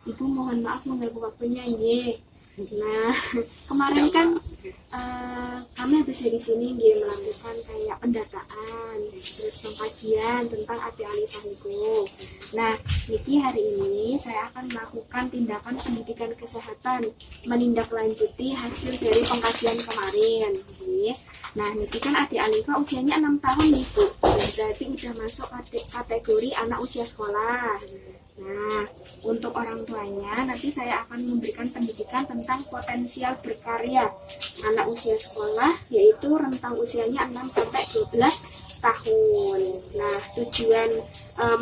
Ibu mohon maaf mengganggu waktunya ye. Nah, kemarin kan kami habis dari sini melakukan kayak pendataan, terus pengkajian tentang adik Alifah itu. Nah, niki hari ini saya akan melakukan tindakan pendidikan kesehatan menindaklanjuti hasil dari pengkajian kemarin. Nah, niki kan adik Alifah usianya 6 tahun nih Bu, berarti udah masuk kategori anak usia sekolah. Nah, untuk orang tuanya nanti saya akan memberikan pendidikan tentang potensial berkarya anak usia sekolah, yaitu rentang usianya 6-12 tahun. Nah, tujuan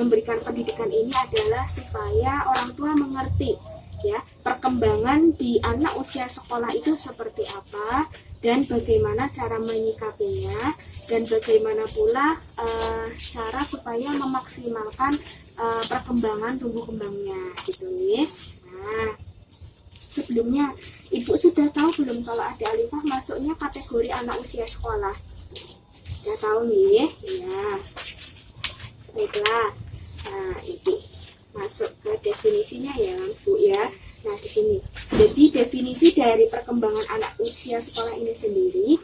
memberikan pendidikan ini adalah supaya orang tua mengerti ya perkembangan di anak usia sekolah itu seperti apa dan bagaimana cara menyikapinya, dan bagaimana pula cara supaya memaksimalkan perkembangan tumbuh kembangnya gitu nih. Nah, sebelumnya Ibu sudah tahu belum kalau adik Alifah masuknya kategori anak usia sekolah? Sudah tahu nih? Ya. Baiklah. Nah, Ibu masuk ke definisinya ya, Bu ya. Nah, di sini. Jadi definisi dari perkembangan anak usia sekolah ini sendiri,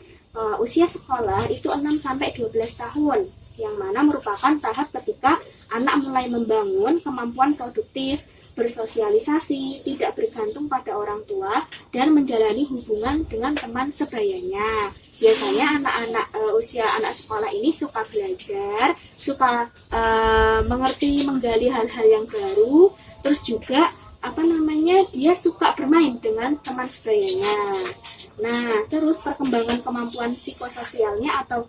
usia sekolah itu 6-12 tahun, yang mana merupakan tahap ketika anak mulai membangun kemampuan produktif, bersosialisasi, tidak bergantung pada orang tua, dan menjalani hubungan dengan teman sebayanya. Biasanya anak-anak usia anak sekolah ini suka belajar, suka mengerti, menggali hal-hal yang baru, terus juga dia suka bermain dengan teman sebayanya. Nah, terus perkembangan kemampuan psikososialnya atau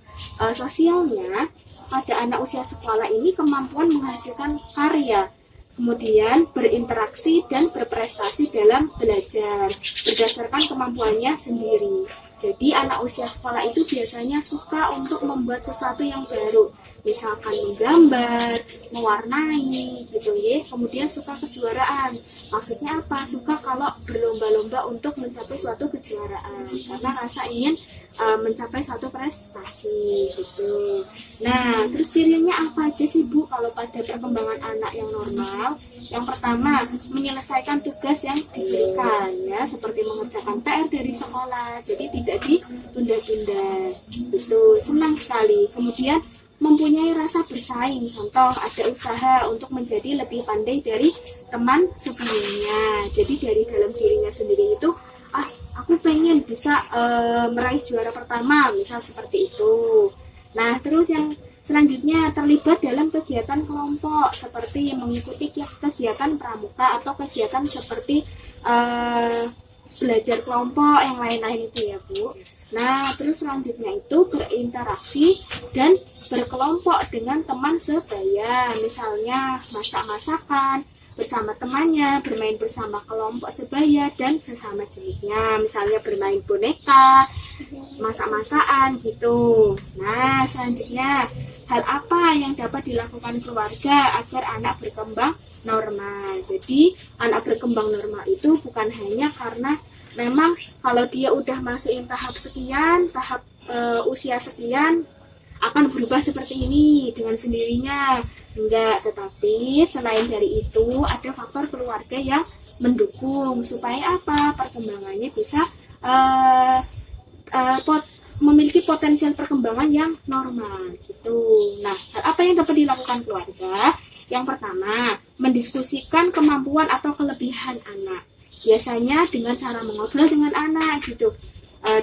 sosialnya pada anak usia sekolah ini kemampuan menghasilkan karya, kemudian berinteraksi dan berprestasi dalam belajar berdasarkan kemampuannya sendiri. Jadi anak usia sekolah itu biasanya suka untuk membuat sesuatu yang baru, misalkan menggambar, mewarnai gitu ya. Kemudian suka kejuaraan. Maksudnya apa? Suka kalau berlomba-lomba untuk mencapai suatu kejuaraan karena rasa ingin mencapai suatu prestasi gitu. Nah, terus cirinya apa aja sih Bu kalau pada perkembangan anak yang normal? Yang pertama, menyelesaikan tugas yang diberikan ya, seperti mengerjakan PR dari sekolah, jadi tidak ditunda-tunda. Itu senang sekali. Kemudian mempunyai rasa bersaing, contoh ada usaha untuk menjadi lebih pandai dari teman sebelumnya. Jadi dari dalam dirinya sendiri itu, aku pengen bisa meraih juara pertama, misal seperti itu. Nah, terus yang selanjutnya terlibat dalam kegiatan kelompok seperti mengikuti kegiatan pramuka atau kegiatan seperti belajar kelompok yang lain-lain itu ya Bu. Nah, terus selanjutnya itu berinteraksi dan berkelompok dengan teman sebaya, misalnya masak-masakan bersama temannya, bermain bersama kelompok sebaya dan sesama jenisnya, misalnya bermain boneka, masak-masakan gitu. Nah, selanjutnya hal apa yang dapat dilakukan keluarga agar anak berkembang normal? Jadi, anak berkembang normal itu bukan hanya karena memang kalau dia udah masukin tahap sekian, tahap usia sekian akan berubah seperti ini dengan sendirinya. Enggak, tetapi selain dari itu ada faktor keluarga yang mendukung supaya apa? Perkembangannya bisa memiliki potensial perkembangan yang normal gitu. Nah, hal apa yang dapat dilakukan keluarga? Yang pertama, mendiskusikan kemampuan atau kelebihan anak. Biasanya dengan cara mengobrol dengan anak gitu,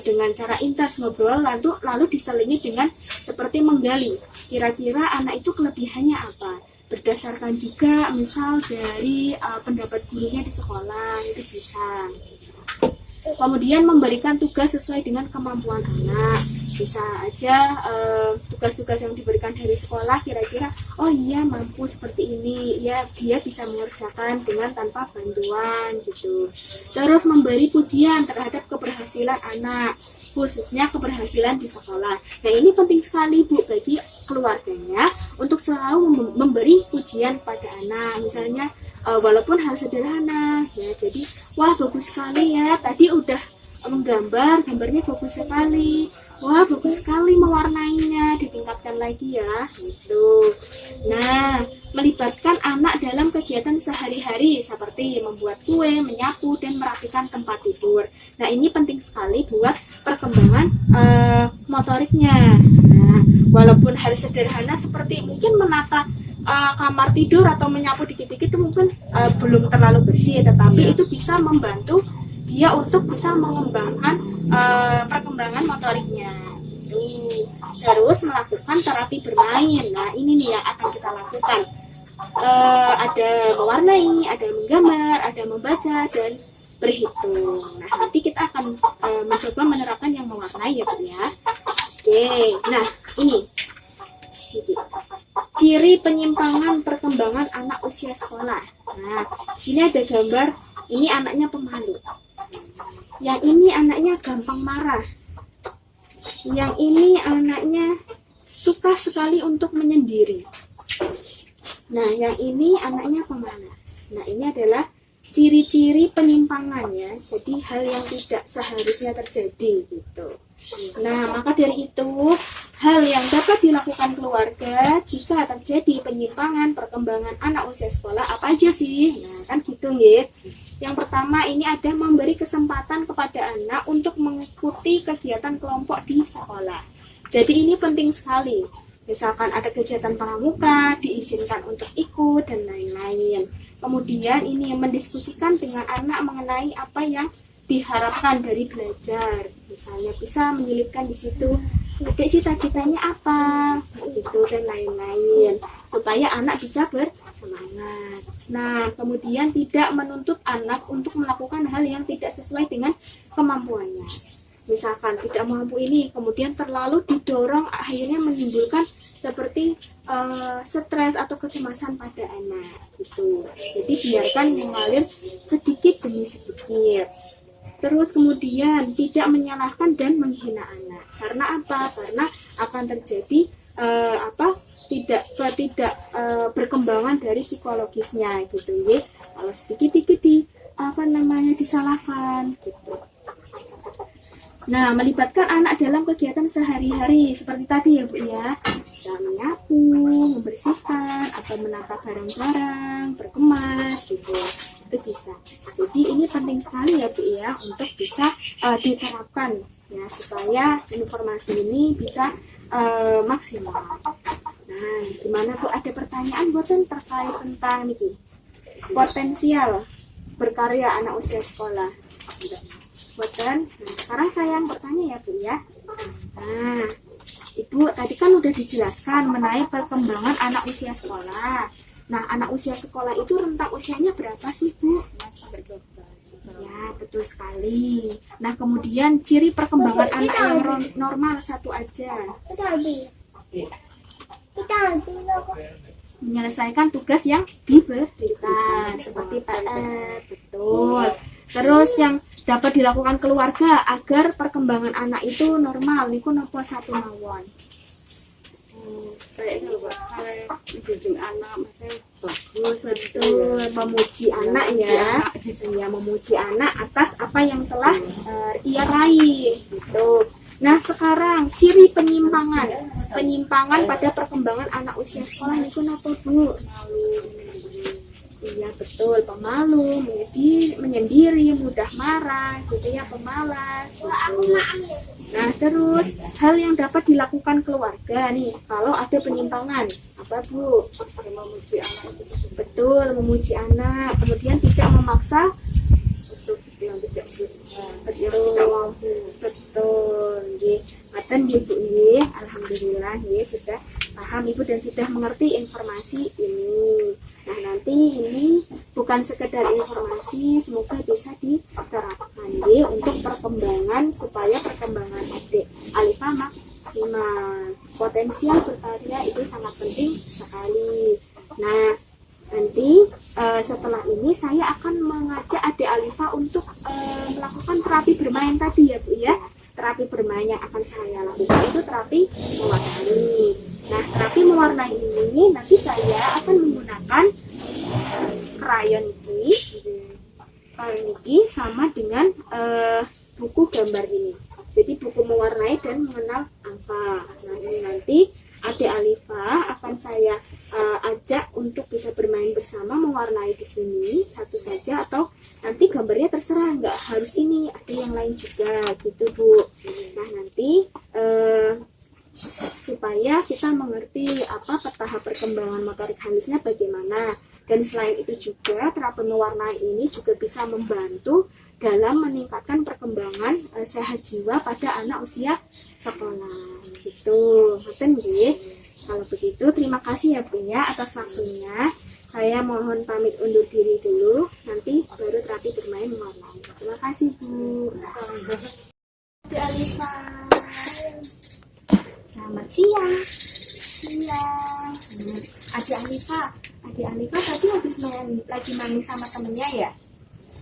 dengan cara intens ngobrol, lalu diselingi dengan seperti menggali kira-kira anak itu kelebihannya apa, berdasarkan juga misal dari pendapat gurunya di sekolah itu bisa. Kemudian memberikan tugas sesuai dengan kemampuan anak, bisa aja tugas-tugas yang diberikan dari sekolah kira-kira oh iya mampu seperti ini ya, dia bisa mengerjakan dengan tanpa bantuan gitu. Terus memberi pujian terhadap keberhasilan anak, khususnya keberhasilan di sekolah. Nah, ini penting sekali Bu bagi keluarganya untuk selalu memberi pujian pada anak, misalnya walaupun hal sederhana ya, jadi wah bagus sekali ya, tadi udah menggambar, gambarnya bagus sekali, wah bagus sekali mewarnainya, ditingkatkan lagi ya gitu. Nah, melibatkan anak dalam kegiatan sehari-hari seperti membuat kue, menyapu, dan merapikan tempat tidur. Nah, ini penting sekali buat perkembangan motoriknya. Nah, walaupun hal sederhana seperti mungkin menata kamar tidur atau menyapu dikit-dikit itu mungkin belum terlalu bersih, tetapi itu bisa membantu dia untuk bisa mengembangkan perkembangan motoriknya. Terus melakukan terapi bermain. Nah, ini nih yang akan kita lakukan. Ada mewarnai, ada menggambar, ada membaca, dan berhitung. Nah, nanti kita akan mencoba menerapkan yang mewarnai ya Bu ya. Oke, nah ini ciri penyimpangan perkembangan anak usia sekolah. Nah, di sini ada gambar, ini anaknya pemalu. Yang ini anaknya gampang marah. Yang ini anaknya suka sekali untuk menyendiri. Nah, yang ini anaknya pemalas. Nah, ini adalah ciri-ciri penyimpangan ya. Jadi hal yang tidak seharusnya terjadi gitu. Nah, maka dari itu hal yang dapat dilakukan keluarga jika terjadi penyimpangan perkembangan anak usia sekolah apa aja sih? Nah, kan gitu ya. Yang pertama ini ada memberi kesempatan kepada anak untuk mengikuti kegiatan kelompok di sekolah. Jadi ini penting sekali. Misalkan ada kegiatan pramuka, diizinkan untuk ikut dan lain-lain. Kemudian ini mendiskusikan dengan anak mengenai apa yang diharapkan dari belajar. Misalnya bisa menyelipkan di situ, adik cita-citanya apa, gitu dan lain-lain, supaya anak bisa bersemangat. Nah, kemudian tidak menuntut anak untuk melakukan hal yang tidak sesuai dengan kemampuannya. Misalkan tidak mampu ini, kemudian terlalu didorong, akhirnya menimbulkan seperti stres atau kecemasan pada anak gitu. Jadi biarkan mengalir sedikit demi sedikit. Terus kemudian tidak menyalahkan dan menghina anak. Karena apa? Karena akan terjadi tidak berkembangan dari psikologisnya gitu ya. Kalau sedikit-sedikit disalahkan gitu. Nah, melibatkan anak dalam kegiatan sehari-hari seperti tadi ya Bu ya, menyapu, membersihkan, atau menata barang-barang, berkemas gitu, itu bisa. Jadi ini penting sekali ya Bu ya untuk bisa diterapkan ya supaya informasi ini bisa maksimal. Nah, gimana Bu, ada pertanyaan buatan terkait tentang ini potensial berkarya anak usia sekolah? Buatan. Nah, sekarang saya yang bertanya ya Bu ya. Nah, Ibu tadi kan udah dijelaskan mengenai perkembangan anak usia sekolah. Nah, anak usia sekolah itu rentang usianya berapa sih Bu? Ya, betul sekali. Nah, kemudian ciri perkembangan anak yang normal satu aja. Menyelesaikan tugas yang diberikan seperti PR, betul. Terus yang dapat dilakukan keluarga agar perkembangan anak itu normal niku nopo satu mawon. Kayaknya loh Pak, saya mendidik anak masih bagus, Betul, memuji anak ya. Ya, memuji anak atas apa yang telah ia raih gitu. Nah, sekarang ciri penyimpangan pada perkembangan anak usia sekolah niku nopo Bu? Iya betul, pemalu, menyendiri, mudah marah, gitu ya, pemalas. Gitu. Nah, terus hal yang dapat dilakukan keluarga nih, kalau ada penyimpangan, apa Bu? memuji anak itu Betul, memuji anak, kemudian tidak memaksa. untuk yang tidak Betul, Maten Ibu ini, alhamdulillah ya sudah paham Ibu dan sudah mengerti informasi ini. Nah, nanti ini bukan sekedar informasi, semoga bisa diterapkan ya untuk perkembangan supaya perkembangan adik Alifah maksimal. Potensial berkarya itu sangat penting sekali. Nah, nanti setelah ini saya akan mengajak adik Alifah untuk melakukan terapi bermain tadi ya Bu ya. Terapi bermain yang akan saya lakukan itu terapi mewarnai. Nah, terapi mewarnai ini nanti saya akan menggunakan krayon ini sama dengan buku gambar ini. Jadi buku mewarnai dan mengenal angka. Alifa. Nah, ini nanti adik Alifa akan saya ajak untuk bisa bermain bersama mewarnai di sini satu saja, atau nanti gambarnya terserah, nggak harus ini, ada yang lain juga gitu Bu. Nah nanti supaya kita mengerti apa tahap perkembangan motorik halusnya bagaimana. Dan selain itu juga terapi mewarnai ini juga bisa membantu dalam meningkatkan perkembangan sehat jiwa pada anak usia sekolah gitu. Ngoten nggih. Kalau begitu terima kasih ya Bu ya atas waktunya. Saya mohon pamit undur diri dulu, nanti baru terapi bermain mewarnai. Terima kasih Bu. Adik Alifa. Selamat siang. Siang. Adik Alifa tadi habis lagi main sama temennya ya?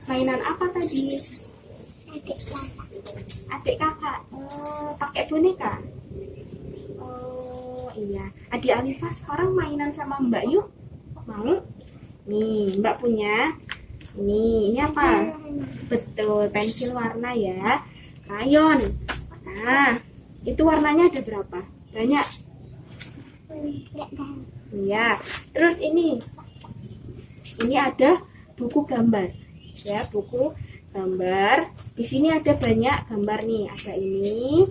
Mainan apa tadi? Adik kakak. Oh, pakai boneka? Oh iya. Adik Alifa sekarang mainan sama Mbak yuk. Mau? Nih, Mbak punya. Ini apa? Betul, pensil warna ya. Krayon. Nah, itu warnanya ada berapa? Banyak? Iya. Terus ini ada buku gambar. Ya, buku gambar. Di sini ada banyak gambar nih. Ada ini.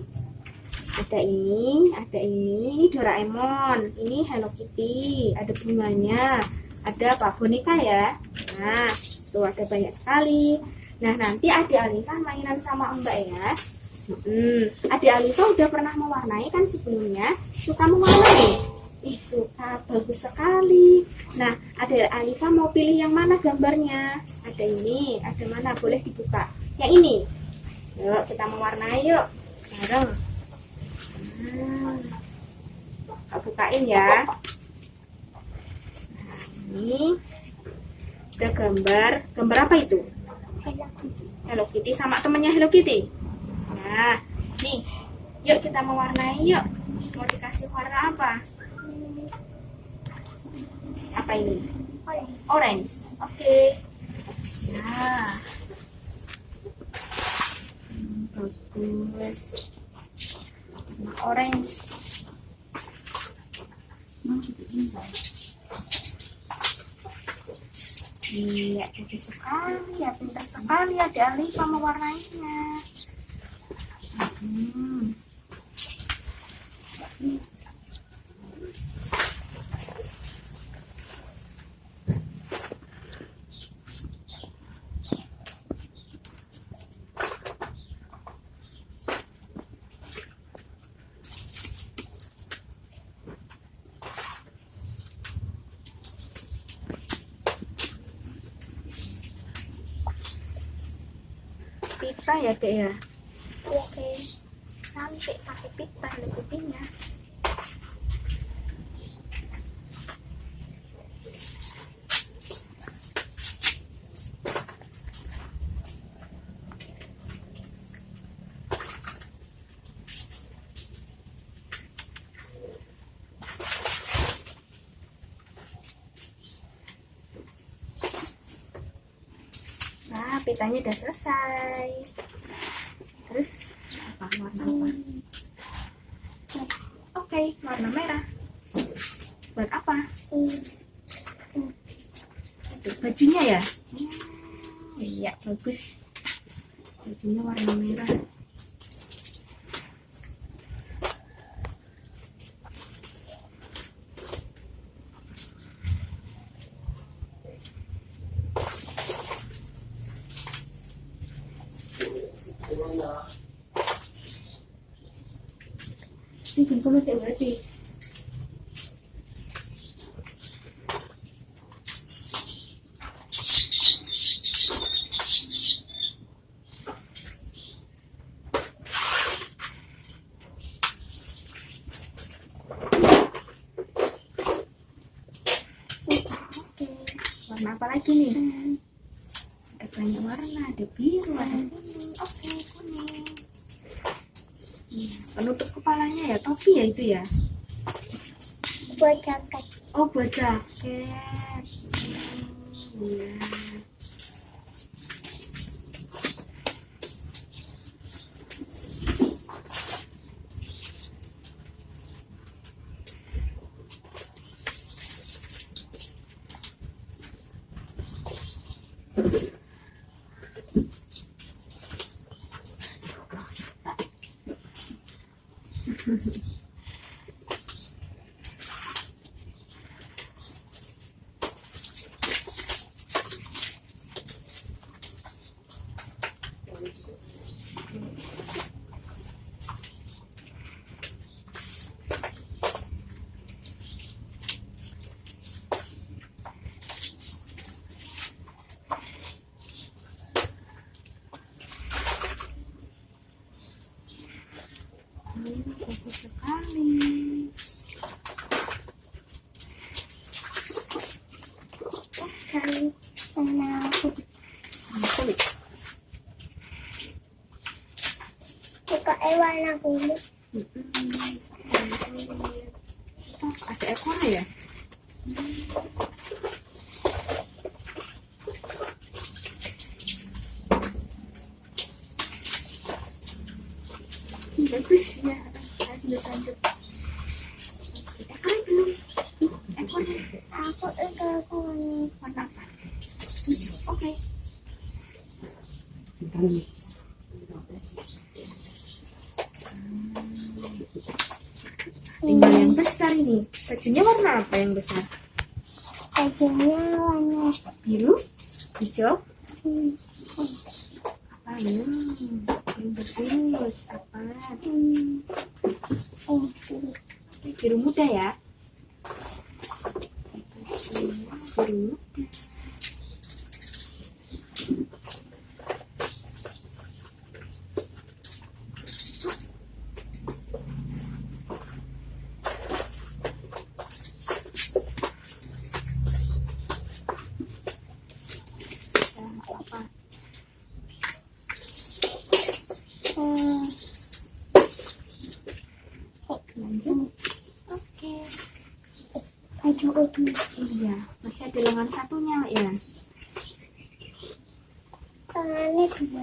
Ini Doraemon. Ini Hello Kitty. Ada bunganya. Ada apa? Boneka ya. Nah, tuh ada banyak sekali. Nah, nanti adik Alifa mainan sama Mbak ya. Adik Alifa udah pernah mewarnai kan sebelumnya? Suka mewarnai? Suka, bagus sekali. Nah, adik Alifa mau pilih yang mana gambarnya? Ada ini, ada mana? Boleh dibuka. Yang ini. Yuk, kita mewarnai yuk. Bareng. Nah, bukain ya. Nah, ini ada gambar apa itu? Hello Kitty sama temennya Hello Kitty. Nah, nih, yuk kita mewarnai yuk. Mau dikasih warna apa? Apa ini? Orange. Oke. Nah, bagus. Warna orange. Iya, bagus sekali ya, pintar sekali ya Adik Alifa mewarnainya. Pita ya Dek ya? Oke, nanti pakai pita lebihnya. Nah, pitanya udah selesai. Terus apa warna apa? Oke, warna merah. Buat apa? Bajunya ya? Iya, bagus. Bajunya warna merah. Ini jengkol masih berarti. Oke, warna apa lagi nih? Ada banyak warna, ada biru, ada kuning. Oke, kuning. Penutup kepalanya ya, topi ya itu ya? Buat jaket. Oh, buat jaket. Iya. Bagus sekali. Kali warna kulit. Kulit. Suka warna kulit. Oh, ada ekornya ya? Bagus ya. Lanjut. Ekornya belum. Ekornya. Aku ini Warna apa? Oke. Tinggal yang besar ini. Bajunya warna apa yang besar? bajunya warna Biru? Hijau? hmm, Apa? Yang bagus. Apa? hmm, Biru muda ya? Biru muda. Apa? hmm, Lanjut. Oke. baju utuh. Iya, masih ada lengan satunya ya. Tangannya dua.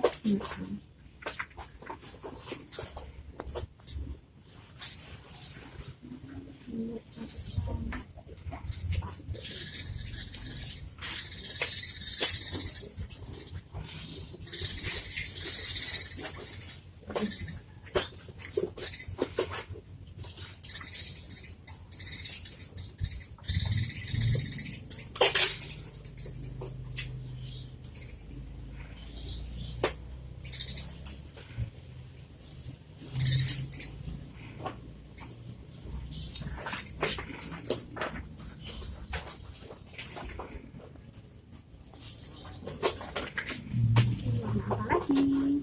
Apa lagi?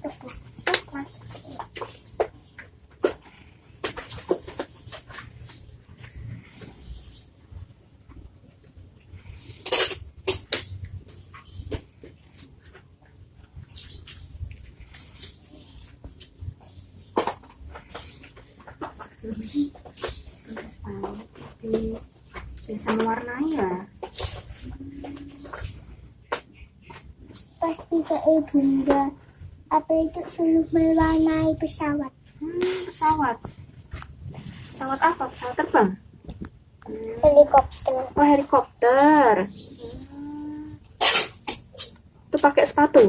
Coklat. Bisa mewarnai ya. Pasti ke ibunda. Apa itu selalu mewarnai pesawat? Pesawat. Pesawat apa? Pesawat terbang? Helikopter. Oh, helikopter. Itu pakai sepatu?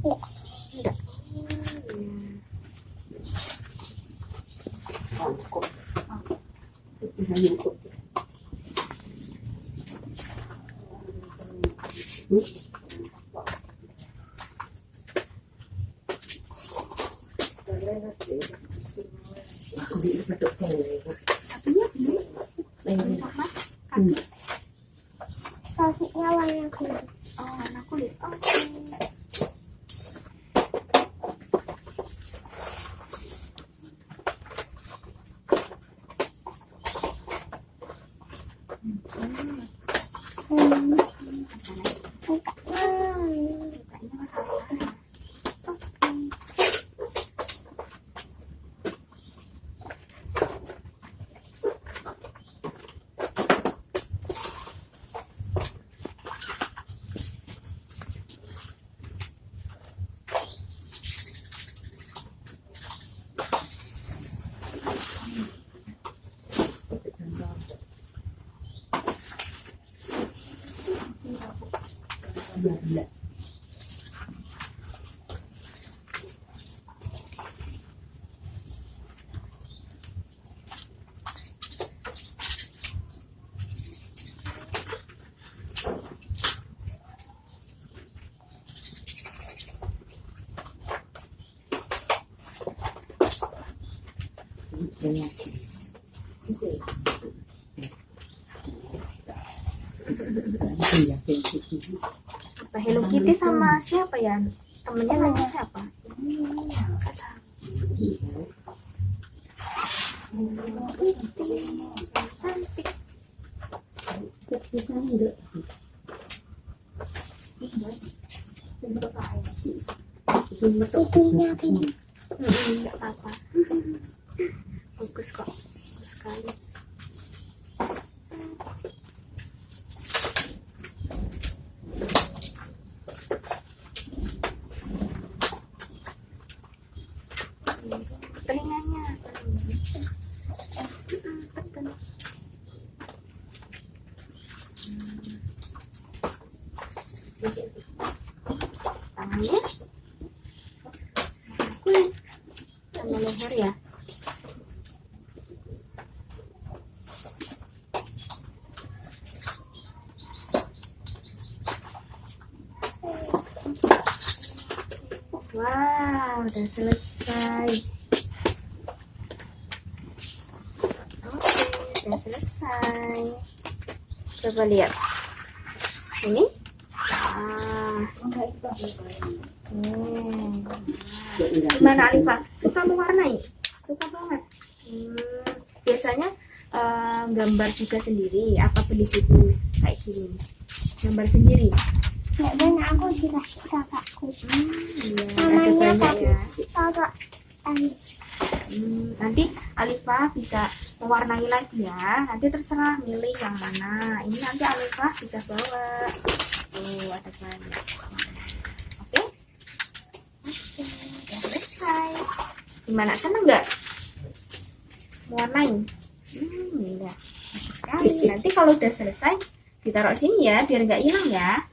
Enggak. Enggak. Satunya biru. Coklat. Kaki. Kakinya warna kulit. Oh, warna kulit. Oke. Hmm. Kayaknya warna apa? Oke. Apa Hello Kitty sama siapa ya? Temennya namanya siapa? Cantik. Itunya apa? Enggak apa-apa. Bagus kok. Bagus sekali. Telinganya. Betul. Tangannya. Sama leher ya. Wow, udah selesai. Oke, udah selesai. Coba lihat. Ini. Gimana Alifah? Suka mewarnai? Suka banget. Biasanya gambar juga sendiri. Apa beli buku kayak gini? Gambar sendiri. Ya dan aku dikasih kakakku. Iya, Namanya ada banyak ya. Kakak Anis. Nanti Alifah bisa mewarnai lagi ya. Nanti terserah milih yang mana. Ini nanti Alifah bisa bawa. Tuh ada banyak. Oke? Udah selesai. Gimana, seneng nggak mewarnai? Iya. Bagus sekali. Nanti kalau udah selesai ditaruh sini ya, biar nggak hilang ya.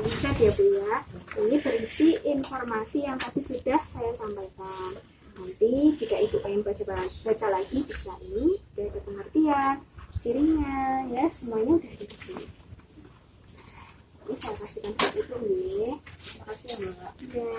Lihat ya Bu ya, ini berisi informasi yang tadi sudah saya sampaikan. Nanti jika Ibu pengen baca lagi bisa ini, udah ada pengertian, cirinya ya, semuanya udah ada di sini. Ini saya kasihkan ke Ibu nih. Makasih ya Mbak. Ya.